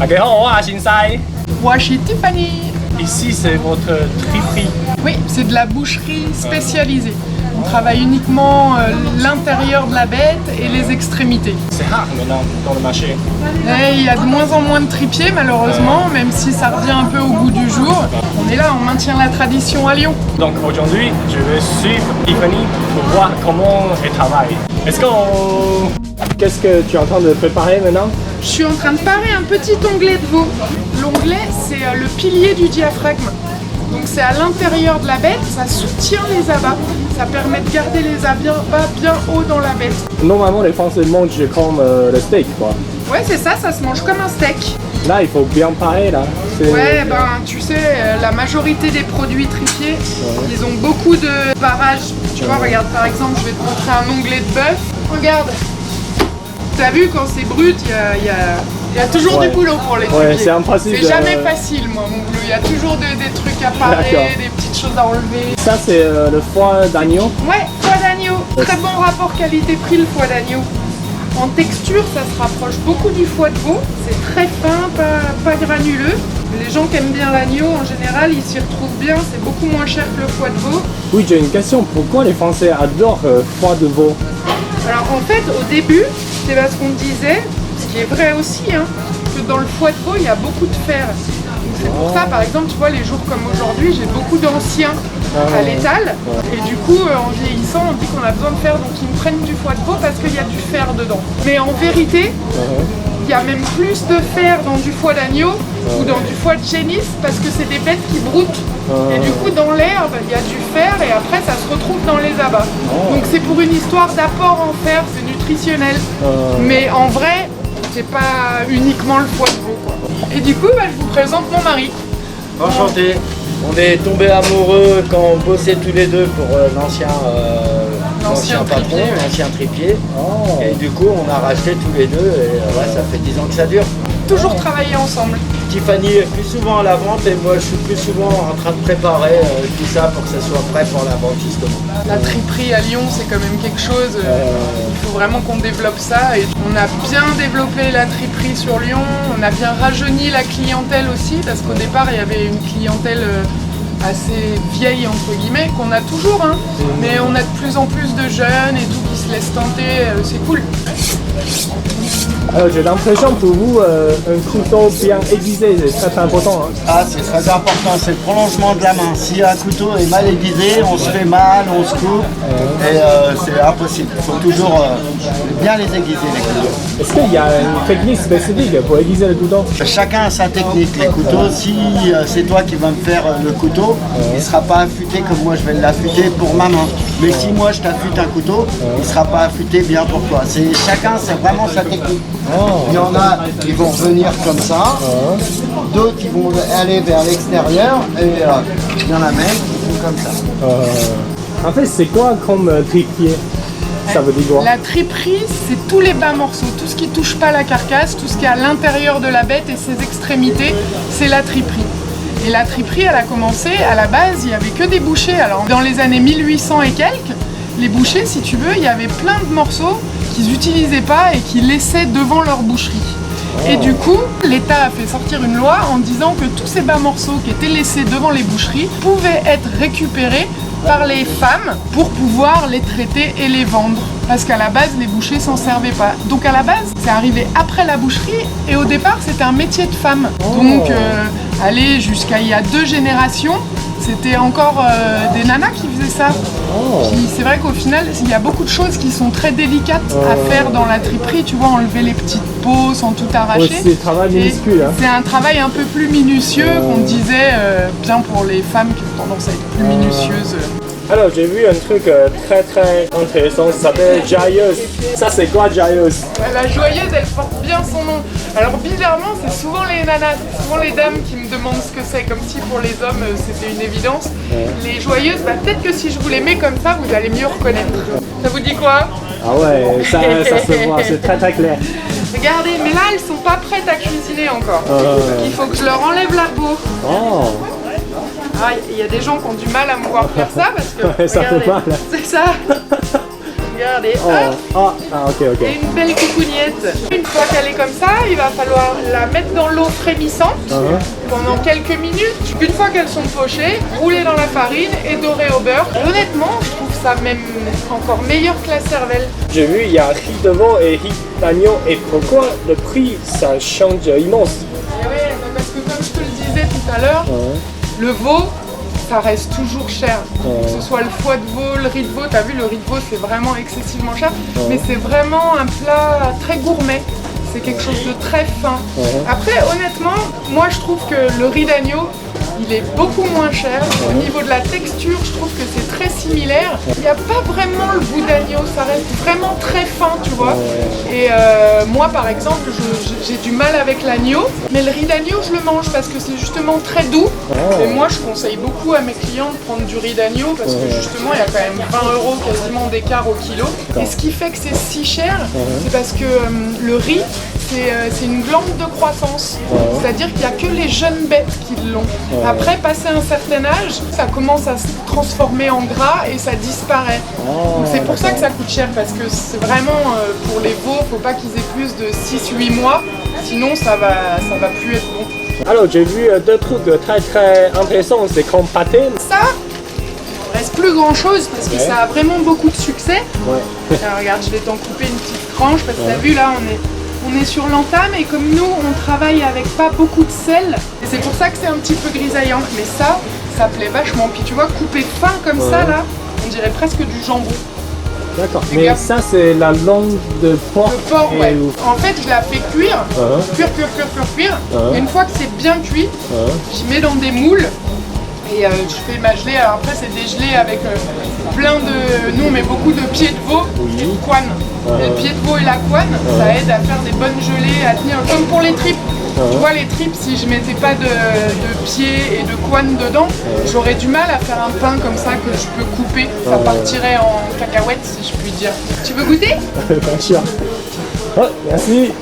大家好，我係先生。Moi, chez Tiffany. Ici, c'est votre triperie. Oui, c'est de la boucherie spécialisée. On travaille uniquement l'intérieur de la bête et les extrémités. C'est rare maintenant dans le marché. Et il y a de moins en moins de tripiers malheureusement, même si ça revient un peu au goût du jour. On est là, on maintient la tradition à Lyon. Donc aujourd'hui, je vais suivre Tiffany pour voir comment elle travaille. Est-ce qu'on... Qu'est-ce que tu es en train de préparer maintenant? Je suis en train de parer un petit onglet de veau. L'onglet, c'est le pilier du diaphragme. Donc c'est à l'intérieur de la bête, ça soutient les abats. Ça permet de garder les abats bien haut dans la bête. Normalement, les Français mangent comme le steak, quoi. Ouais, c'est ça, ça se mange comme un steak. Là, il faut bien parer, là. Ouais, ben tu sais, la majorité des produits tripiers, ils ont beaucoup de barrage. Tu vois, regarde, par exemple, je vais te montrer un onglet de bœuf. Regarde. T'as vu, quand c'est brut, il y a toujours du boulot pour les tripiers. C'est un principe. C'est jamais facile, moi, mon boulot. Il y a toujours des trucs à parer, des petites choses à enlever. Ça, c'est le foie d'agneau. Ouais, foie d'agneau. Très bon rapport qualité-prix, le foie d'agneau. En texture, ça se rapproche beaucoup du foie de veau. C'est très fin, pas granuleux. Les gens qui aiment bien l'agneau, en général, ils s'y retrouvent bien. C'est beaucoup moins cher que le foie de veau. Oui, j'ai une question. Pourquoi les Français adorent foie de veau? Alors en fait, au début, c'est parce qu'on disait, ce qui est vrai aussi, hein, que dans le foie de veau, il y a beaucoup de fer. Donc c'est pour ça, par exemple, tu vois, les jours comme aujourd'hui, j'ai beaucoup d'anciens à l'étal. Et du coup, en vieillissant, on dit qu'on a besoin de fer, donc ils me prennent du foie de veau parce qu'il y a du fer dedans. Mais en vérité, il y a même plus de fer dans du foie d'agneau ou dans du foie de génisse parce que c'est des bêtes qui broutent. Et du coup, dans l'herbe, il y a du fer et après, ça se retrouve dans les abats. Donc c'est pour une histoire d'apport en fer, c'est nutritionnel. Mais en vrai, c'est pas uniquement le foie de veau, quoi. Et du coup, je vous présente mon mari. Enchanté. On est tombés amoureux quand on bossait tous les deux pour l'ancien patron, tripier, ouais. l'ancien tripier. Et du coup, on a racheté tous les deux et ça fait 10 ans que ça dure. Toujours travailler ensemble. Tiffany est plus souvent à la vente et moi je suis plus souvent en train de préparer tout ça pour que ça soit prêt pour la vente justement. La triperie à Lyon, c'est quand même quelque chose, il faut vraiment qu'on développe ça. Et on a bien développé la triperie sur Lyon, on a bien rajeuni la clientèle aussi, parce qu'au départ, il y avait une clientèle assez vieille, entre guillemets, qu'on a toujours, hein. Mais on a de plus en plus de jeunes et tout qui se laissent tenter, c'est cool. Alors, j'ai l'impression pour vous, un couteau bien aiguisé, c'est très important. Hein. Ah, c'est très important, c'est le prolongement de la main. Si un couteau est mal aiguisé, on se fait mal, on se coupe et c'est impossible. Il faut toujours bien les aiguiser les couteaux. Est-ce qu'il y a une technique spécifique pour aiguiser le couteau? Chacun a sa technique. Les couteaux, si c'est toi qui vas me faire le couteau, il ne sera pas affûté comme moi je vais l'affûter pour ma main. Mais si moi je t'affûte un couteau, il ne sera pas affûté bien pour toi. Chacun, c'est vraiment sa technique. Il y en a qui vont venir comme ça, d'autres qui vont aller vers l'extérieur, et il y en a même qui font comme ça. En fait, c'est quoi comme tripier? Ça veut dire quoi? La triperie, c'est tous les bas morceaux, tout ce qui touche pas la carcasse, tout ce qui est à l'intérieur de la bête et ses extrémités, c'est la triperie. Et la triperie, elle a commencé, à la base, il n'y avait que des bouchers. Alors dans les années 1800 et quelques, les bouchers, si tu veux, il y avait plein de morceaux qu'ils n'utilisaient pas et qu'ils laissaient devant leur boucherie. Et du coup, l'État a fait sortir une loi en disant que tous ces bas morceaux qui étaient laissés devant les boucheries pouvaient être récupérés par les femmes pour pouvoir les traiter et les vendre. Parce qu'à la base, les bouchers s'en servaient pas. Donc à la base, c'est arrivé après la boucherie et au départ, c'était un métier de femme. Donc aller jusqu'à il y a 2 générations, c'était encore des nanas qui faisaient ça. Puis c'est vrai qu'au final, il y a beaucoup de choses qui sont très délicates à faire dans la triperie. Tu vois, enlever les petites peaux sans tout arracher. Ouais, c'est un travail minuscule. Hein. C'est un travail un peu plus minutieux qu'on disait, bien pour les femmes qui ont tendance à être plus minutieuses. Alors, j'ai vu un truc très intéressant, ça s'appelle Joyeuse. Ça, c'est quoi Joyeuse? La joyeuse, elle porte bien son nom. Alors bizarrement, c'est souvent les nanas, c'est souvent les dames qui me demandent ce que c'est, comme si pour les hommes c'était une évidence. Les joyeuses, peut-être que si je vous les mets comme ça, vous allez mieux reconnaître. Ça vous dit quoi? Ah ouais, ça se voit, c'est très clair. Regardez, mais là, elles sont pas prêtes à cuisiner encore. Il faut que je leur enlève la peau. Ah, il y a des gens qui ont du mal à me voir faire ça parce que, Ouais, ça regardez, fait mal. c'est ça. regarde, et Oh, hop, ok, ok. et une belle coucougnette. Une fois qu'elle est comme ça, il va falloir la mettre dans l'eau frémissante pendant quelques minutes. Une fois qu'elles sont pochées, rouler dans la farine et dorer au beurre. Honnêtement, je trouve ça même encore meilleur que la cervelle. J'ai vu, il y a riz de veau et riz d'agneau. Et pourquoi le prix, ça change immense? Et ouais, parce que comme je te le disais tout à l'heure, le veau, ça reste toujours cher. Que ce soit le foie de veau, le riz de veau, t'as vu, le riz de veau c'est vraiment excessivement cher, mais c'est vraiment un plat très gourmet. C'est quelque chose de très fin. Après, honnêtement, moi je trouve que le riz d'agneau, il est beaucoup moins cher. Au niveau de la texture, je trouve que c'est très similaire. Il n'y a pas vraiment le goût d'agneau, ça reste vraiment très fin, tu vois. Et moi, par exemple, j'ai du mal avec l'agneau, mais le riz d'agneau, je le mange parce que c'est justement très doux. Et moi, je conseille beaucoup à mes clients de prendre du riz d'agneau parce que justement, il y a quand même 20 € quasiment d'écart au kilo. Et ce qui fait que c'est si cher, c'est parce que le riz, c'est une glande de croissance. C'est-à-dire qu'il n'y a que les jeunes bêtes qui l'ont. Après, passé un certain âge, ça commence à se transformer en gras et ça disparaît. Donc c'est pour ça que ça coûte cher, parce que c'est vraiment pour les veaux, faut pas qu'ils aient plus de 6-8 mois, sinon ça va plus être bon. Alors, j'ai vu deux trucs très intéressants, c'est comme pâté. Ça, il reste plus grand chose parce que ça a vraiment beaucoup de succès. Alors, regarde, je vais t'en couper une petite tranche parce que t'as vu là, on est sur l'entame et comme nous on travaille avec pas beaucoup de sel, et c'est pour ça que c'est un petit peu grisaillant, mais ça plaît vachement. Puis tu vois, coupé fin comme ça là, on dirait presque du jambon. D'accord, mais ça c'est la langue de porc. Le porc, ouais. En fait, je la fais cuire, cuire. Et une fois que c'est bien cuit, j'y mets dans des moules. Et je fais ma gelée. Alors après, c'est des gelées avec plein de... Nous, on met beaucoup de pieds de veau et de couenne. Et le pied de veau et la couenne, ça aide à faire des bonnes gelées, à tenir. Comme pour les tripes. Tu vois, les tripes, si je mettais pas de pieds et de couenne dedans, j'aurais du mal à faire un pain comme ça que je peux couper. Ça partirait en cacahuètes, si je puis dire. Tu veux goûter? Bien sûr. Oh, merci.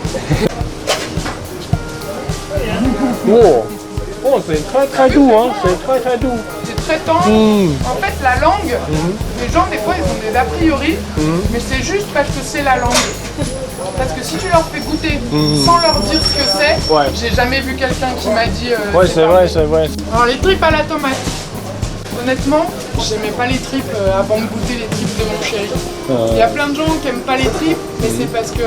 Oh, c'est très doux, hein. C'est très doux. C'est très tendre. En fait, la langue, les gens, des fois, ils ont des a priori, mais c'est juste parce que c'est la langue. Parce que si tu leur fais goûter sans leur dire ce que c'est, j'ai jamais vu quelqu'un qui m'a dit... c'est vrai. Alors, les tripes à la tomate. Honnêtement, j'aimais pas les tripes avant de goûter les tripes de mon chéri. Il y a plein de gens qui aiment pas les tripes, mais c'est parce que...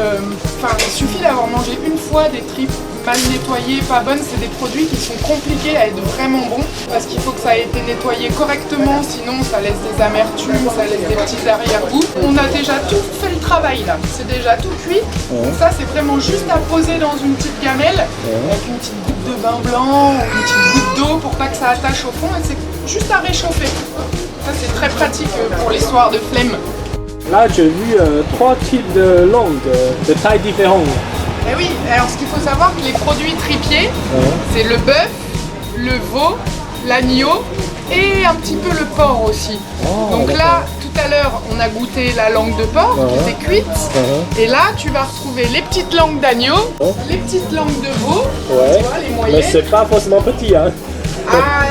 Enfin, il suffit d'avoir mangé une fois des tripes mal nettoyées, pas bonnes. C'est des produits qui sont compliqués à être vraiment bons, parce qu'il faut que ça ait été nettoyé correctement, sinon ça laisse des amertumes, ça laisse des petits arrière-goûts. On a déjà tout fait le travail là, c'est déjà tout cuit. Donc ça, c'est vraiment juste à poser dans une petite gamelle, avec une petite goutte de vin blanc, ou une petite goutte d'eau pour pas que ça attache au fond, et c'est juste à réchauffer. Ça, c'est très pratique pour l'histoire de flemme. Là, j'ai vu 3 types de langues, de tailles différentes. Eh oui, alors ce qu'il faut savoir, que les produits tripiers, c'est le bœuf, le veau, l'agneau et un petit peu le porc aussi. Donc là, tout à l'heure, on a goûté la langue de porc qui était cuite. Et là, tu vas retrouver les petites langues d'agneau, les petites langues de veau, tu vois, les moyennes. Mais c'est pas forcément petit, hein. Ah,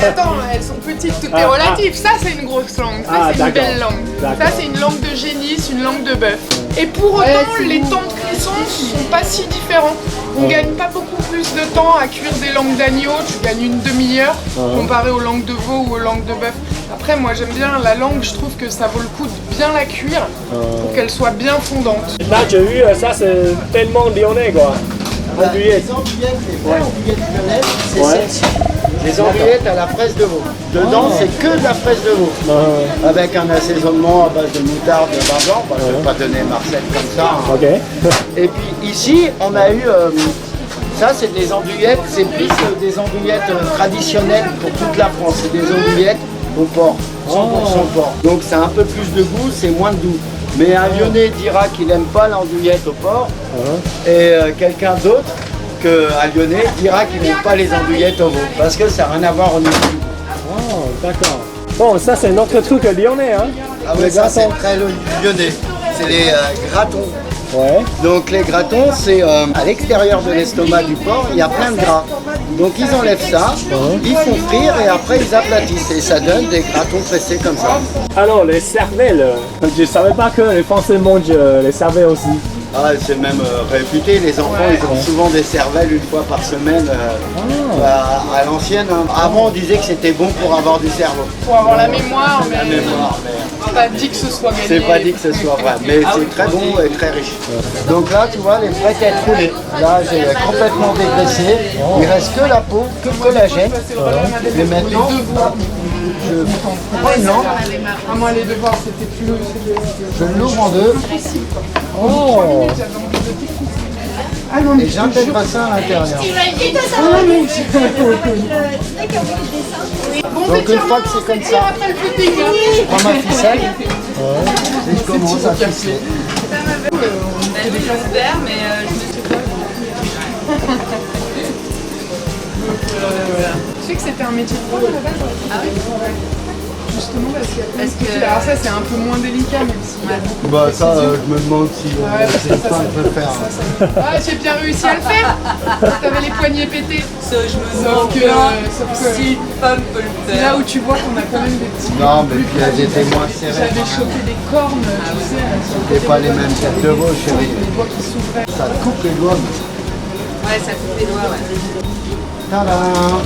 attends, elles sont petites, tout est relatif. Ça, c'est une grosse langue, ça, c'est une belle langue. Ça, c'est une langue de génisse, une langue de bœuf. Et pour autant, les temps de cuisson sont pas si différents. On gagne pas beaucoup plus de temps à cuire des langues d'agneau, tu gagnes une demi-heure comparé aux langues de veau ou aux langues de bœuf. Après, moi, j'aime bien la langue, je trouve que ça vaut le coup de bien la cuire pour qu'elle soit bien fondante. Là, j'ai vu, ça, c'est tellement lyonnais, quoi. Les andouillettes, les vraies andouillettes lyonnaises, c'est celle-ci. Les andouillettes à la fraise de veau. Dedans, c'est que de la fraise de veau. Avec un assaisonnement à base de moutarde et de vin blanc. Je ne vais pas donner Marcel comme ça. Hein. Et puis ici, on a eu... ça, c'est des andouillettes. C'est plus des andouillettes traditionnelles pour toute la France. C'est des andouillettes au porc. 100% porc. Donc, c'est un peu plus de goût, c'est moins de doux. Mais un Lyonnais dira qu'il n'aime pas l'andouillette au porc. Et quelqu'un d'autre qu'un Lyonnais dira qu'il n'aime pas les andouillettes au veau. Parce que ça n'a rien à voir au niveau du goût. Oh, d'accord. Bon, ça, c'est notre truc lyonnais, hein. Ah oui, ça, c'est très lyonnais. C'est les gratons. Ouais. Donc les gratons, c'est à l'extérieur de l'estomac du porc, il y a plein de gras. Donc ils enlèvent ça, ils font frire et après ils aplatissent et ça donne des gratons pressés comme ça. Alors, les cervelles, je savais pas que les Français mangent les cervelles aussi. Ah, c'est même réputé, les enfants ils ont souvent des cervelles une fois par semaine à l'ancienne. Hein. Avant on disait que c'était bon pour avoir du cerveau. Pour avoir la mémoire, mais La mémoire, mais c'est pas dit que ce soit gagné. c'est pas dit que ce soit vrai, mais c'est très bon et très riche. Donc là tu vois les prêts à être roulés. Là j'ai complètement dégraissé, il reste que la peau, que le collagène. Et maintenant je prends une lampe, À moi, les devoirs, c'était plus. je l'ouvre en deux Oh. Ah non, mais et j'intègre ça à l'intérieur. Donc une fois que c'est comme ça, après le footing, hein. je prends ma ficelle et je commence à ficeler. Tu sais que c'était un métier de pro à la base? Ah oui. Justement parce qu'il y a plein de petits- Alors ça c'est un peu moins délicat même si il y a beaucoup de Bah ça précision. je me demande si c'est une femme peut le faire. Ah j'ai bien réussi à le faire. T'avais les poignets pétés. Ça, je me Sauf demande que, sauf que si une femme peut le c'est faire. là où tu vois qu'on a quand même des petits. Non mais puis elles étaient moins serrées. J'avais chopé des cornes, tu sais. C'était pas les mêmes têtes de veau chérie. Les doigts qui s'ouvraient. Ça te coupe les doigts. Ouais, ça coupe les doigts, ouais. Tadam.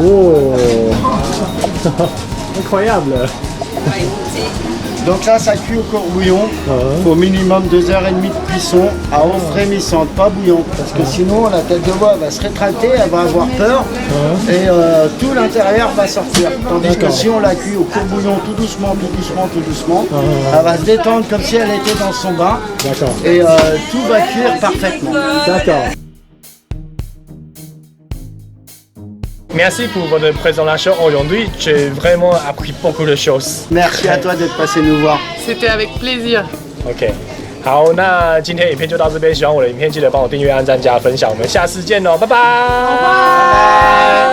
Oh. Incroyable. Donc là ça cuit au courbouillon. Au minimum 2h30 de cuisson à eau frémissante, pas bouillante. Parce que sinon la tête de veau elle va se rétracter, elle va avoir peur et tout l'intérieur va sortir. Tandis que si on la cuit au courbouillon tout doucement, tout doucement, tout doucement, elle va se détendre comme si elle était dans son bain. D'accord. Et tout va cuire parfaitement. D'accord. Merci pour votre présentation aujourd'hui. J'ai vraiment appris beaucoup de choses. Merci à toi d'être passé nous voir. C'était avec plaisir. OK，好，那今天影片就到这边。喜欢我的影片，记得帮我订阅、按赞、加分享。我们下次见喽，拜拜。